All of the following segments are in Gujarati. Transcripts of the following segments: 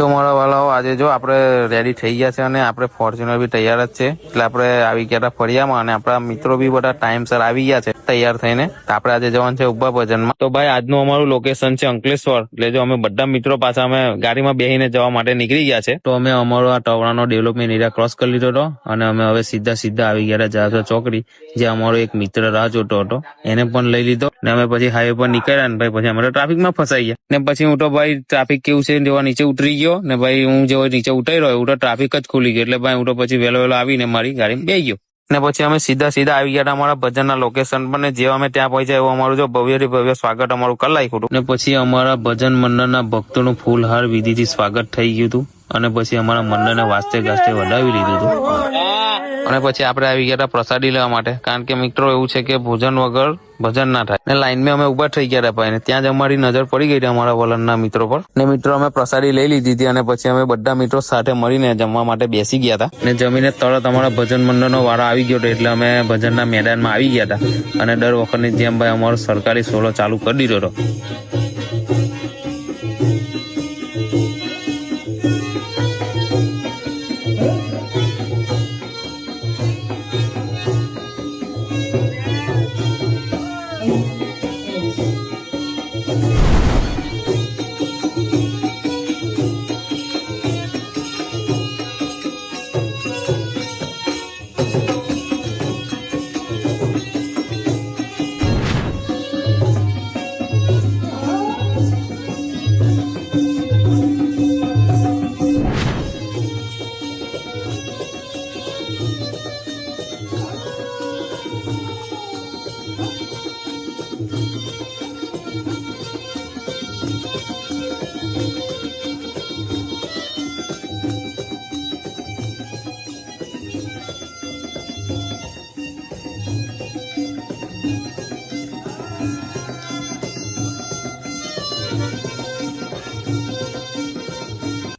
તો મારા વાલાઓ આજે જો આપણે રેડી થઈ ગયા છે અને આપણે ફોર્ચ્યુનર બી તૈયાર જ છે એટલે આપણે આવી ગયા હતા ફળિયામાં અને આપણા મિત્રો બી બધા ટાઈમસર આવી ગયા છે તૈયાર થઈને. આપણે આજે જવાનું છે ઉભા ભજનમાં. તો ભાઈ આજનું અમારું લોકેશન છે અંકલેશ્વર. એટલે જો અમે બધા મિત્રો પાછા અમે ગાડીમાં બેસીને જવા માટે નીકળી ગયા છે. તો અમે અમારો આ ટવરાનો ડેવલપમેન્ટ એરિયા ક્રોસ કરી લીધો હતો અને અમે હવે સીધા આવી ગયા હતા જાસર ચોકડી, જે અમારો એક મિત્ર રાહ જોતો હતો એને પણ લઈ લીધો ને અમે પછી હાઈવે પર નીકળ્યા ને ભાઈ પછી અમે ટ્રાફિકમાં ફસાઈ ગયા ને પછી હું તો ભાઈ ટ્રાફિક કેવું છે જેવા નીચે ઉતરી ગયો ને ભાઈ હું જેવો નીચે ઉતરી રહ્યો તો ટ્રાફિક જ ખુલી ગયો એટલે ભાઈ હું તો પછી વહેલો આવીને મારી ગાડી બેસી ગયો ને પછી અમે સીધા આવી ગયા હતા અમારા ભજનના લોકેશન પર ને જેવા અમે ત્યાં પહોંચ્યા એવું અમારું જો ભવ્યથી ભવ્ય સ્વાગત અમારું કરી નાખ્યું હતું ને પછી અમારા ભજન મંડળના ભક્તોનું ફૂલહાર વિધિથી સ્વાગત થઈ ગયું હતું અને પછી અમારા મંડળને વાસ્તે ગાસ્તે વધાવી લીધું હતું અને પછી આપણે આવી ગયા હતા પ્રસાદી લેવા માટે, કારણ કે મિત્રો એવું છે કે ભોજન વગર ભજન ના થાય ને લાઈનમાં અમે ઉભા થઈ ગયા હતા ભાઈ ને ત્યાં જ અમારી નજર પડી ગઈ હતી અમારા વલણના મિત્રો પર ને મિત્રો અમે પ્રસાદી લઈ લીધી હતી અને પછી અમે બધા મિત્રો સાથે મળીને જમવા માટે બેસી ગયા હતા ને જમીને તરત અમારા ભજન મંડળનો વારો આવી ગયો હતો એટલે અમે ભજનના મેદાનમાં આવી ગયા હતા અને દર વખતની જેમ ભાઈ અમારો સરકારી સોલો ચાલુ કરી દીધો હતો.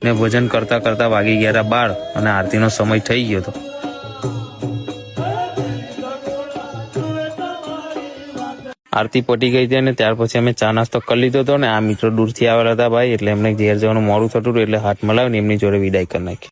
ને ભજન કરતા વાગી ગયા હતા 12 અને આરતીનો સમય થઈ ગયો હતો. આરતી પટી ગઈ હતી અને ત્યાર પછી અમે ચા નાસ્તો કરી લીધો હતો ને આ મિત્રો દૂરથી આવેલા હતા ભાઈ એટલે એમને ઘેર જવાનું મોડું થતું હતું એટલે હાથ મલાવીને એમની જોડે વિદાય કરી નાખી.